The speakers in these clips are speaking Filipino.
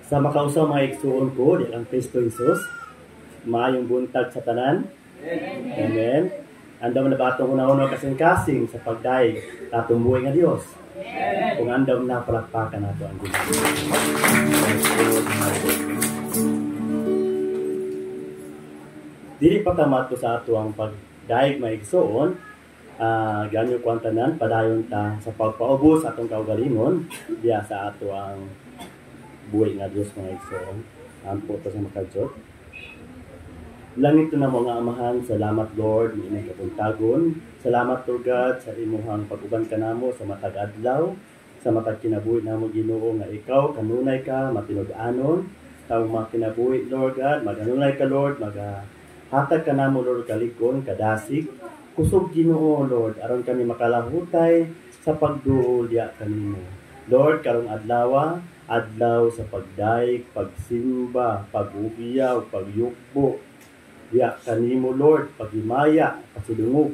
Sa makausaw mga igsuon ko, di ang Kristo Jesus, maayong buntag sa tanan. Amen. Andam na batong una-una kasing-kasing sa pagdaig tatong buhay nga Dios. Kung andam na palakpakan nato ang Ginoo. Dili pa tamato sa ato ang pagdaig mga igsuon. Ganyo ko ang tanan, padayon ta sa pagpaubos atong kaugalingon diya sa ato ang buhay nga Dios mga igsoon. Ampo to sa makadjot. Langit na mga amahan, salamat Lord, ni inyong kapuntagon. Salamat to God sa imuhang pag-uban kanamo sa matag adlaw, sa matag kinabuhi namo Ginoo nga ikaw kanunay ka matinud-anon. Taong mga kinabuhi Lord God, maganunay ka Lord, hatag kanamo Lord kalikon, kadasig. Kusog Ginoo Lord, aron kami makalahutay sa pagduol diya kanimo. Lord, karong adlaw sa pagdaig, pagsimba, pag-ubiyaw, pagyukbo, diya kanimo Lord, paghimaya, pasidungog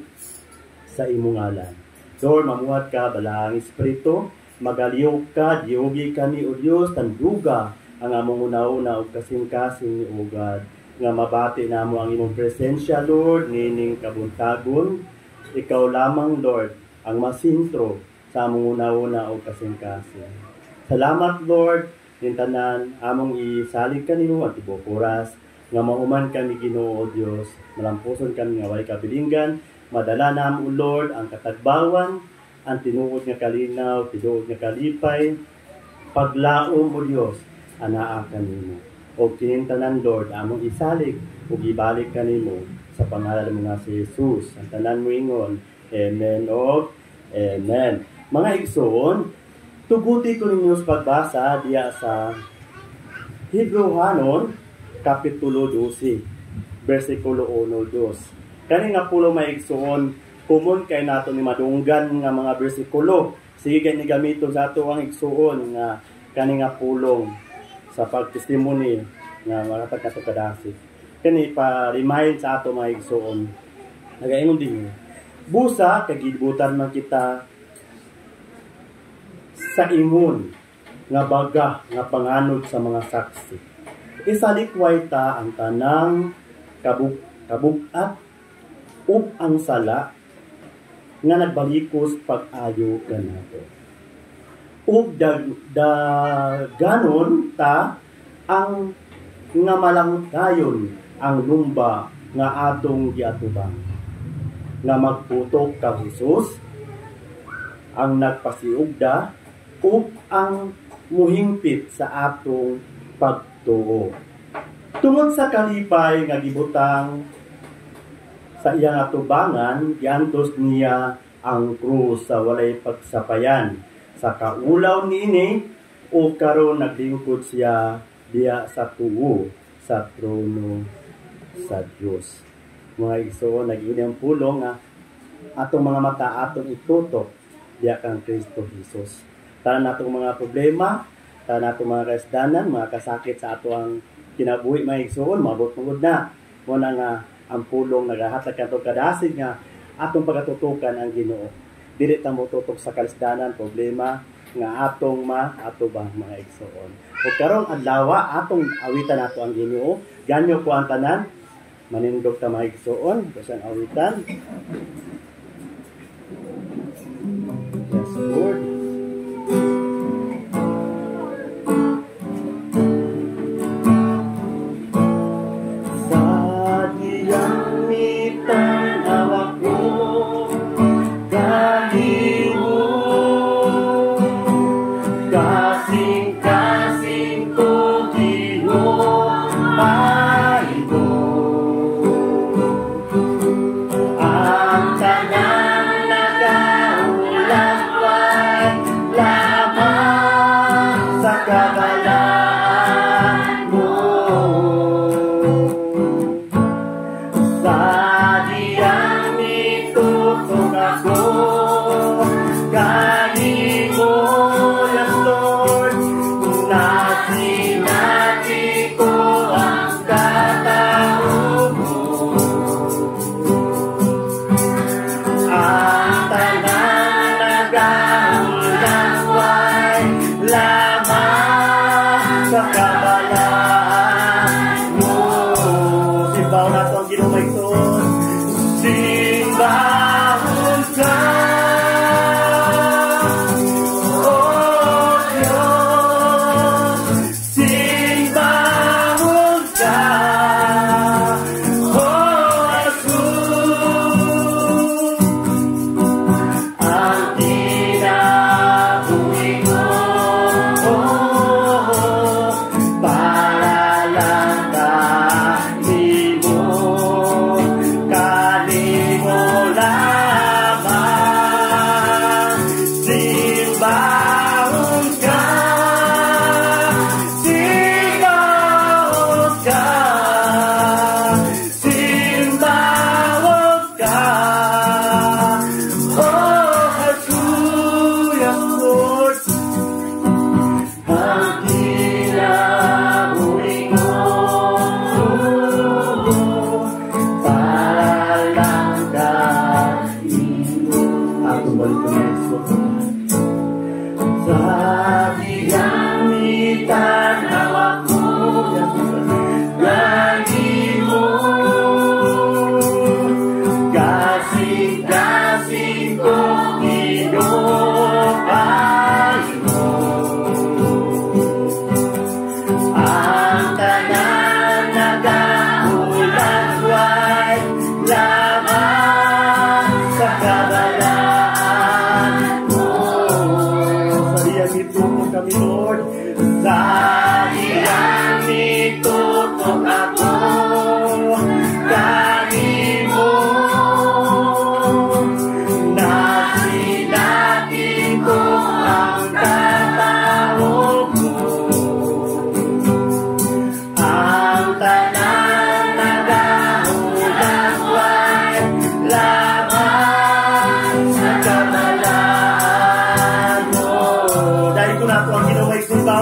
sa imong ngalan. Lord, mamuhat ka balaang espiritu, magaliw ka, diugi kami o Dios, tanduga ang among una-una o kasing-kasing o God, nga mabati namo ang imong presensya Lord, nining kabuntagon. Ikaw lamang Lord, ang masintro sa among una-una o kasing-kasing. Salamat Lord, nintanan among isalig kanimo at tibuok oras, nga mahuman kami Ginoo o Dios, malampuson kami nga way kabilinggan, madala namo Lord ang katagbawan, ang tinuod nga kalinaw, tinuod nga kalipay, paglaom o Dios, anaa kanimo. O kinintanan Lord, among isalig, ug ibalik kanimo sa pangalan mo nga si Jesus. Ang tanan mo ingon, Amen o Amen. Mga igsoon, tuguti ko ninyo sa pagbasa diya sa Hebrehanon, Kapitulo 12, versikulo 1-2. Kani nga pulo may igsoon, kumon kay nato ni madunggan nga mga bersikulo. Sige kay ni gamiton sa ato ang igsoon nga kani nga pulong sa pagtestimony nga maratag nato kadasig. Kani pa remind sa ato mga igsoon. Nagaingon din busa kay gibutan man kita sa imon nga baga nga panganod sa mga saksi. Isalikway ta ang tanang kabugat ug ang sala nga nagbalikos pag-ayo kanato. Ug ganon ta ang nga malangkayon ang lumba nga atong giatubang. Nga magputok kang Hesus ang nagpasiugda ug ang muhingpit sa atong pagtuo. Tungod sa kalipay nga gibutang sa iyang atubangan, giantos niya ang krus sa walay pagsapayan. Sa kaulaw niini o karon naglingkod siya diya sa tuo sa trono sa Dios. Mga igsoon, nag-ini ang pulong nga atong mga mata atong itutok diya kang Kristo Jesus. Tanan natong mga problema, tanan natong mga kasdanan, mga kasakit sa ato ang kinabuhi mga igsoon, mabot-mabot na. Muna nga ang pulong nagahatag kanto kadasig nga atong pagatutukan ang Ginoo. Dili ta mo tutok sa kasdanan, problema nga atong maatubang mga igsoon. O karong adlaw atong awitan nato ang Ginoo. Ganyo ko ang tanan, manindog ta mga igsoon, bisan awitan. Yes, Lord. Sa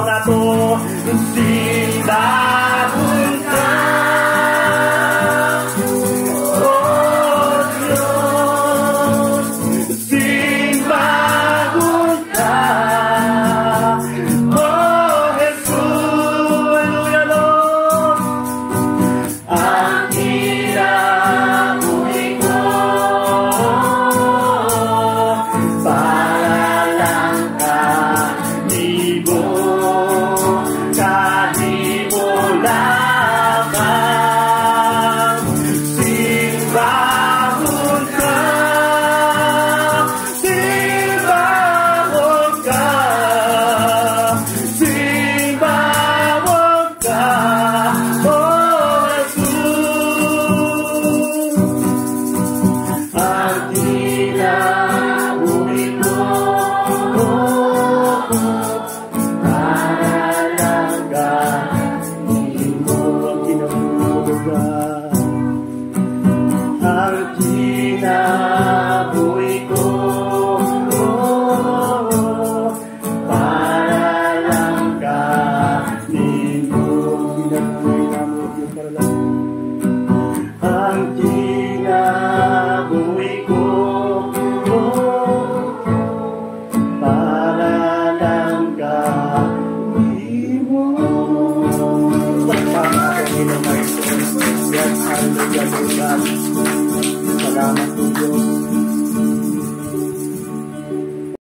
nato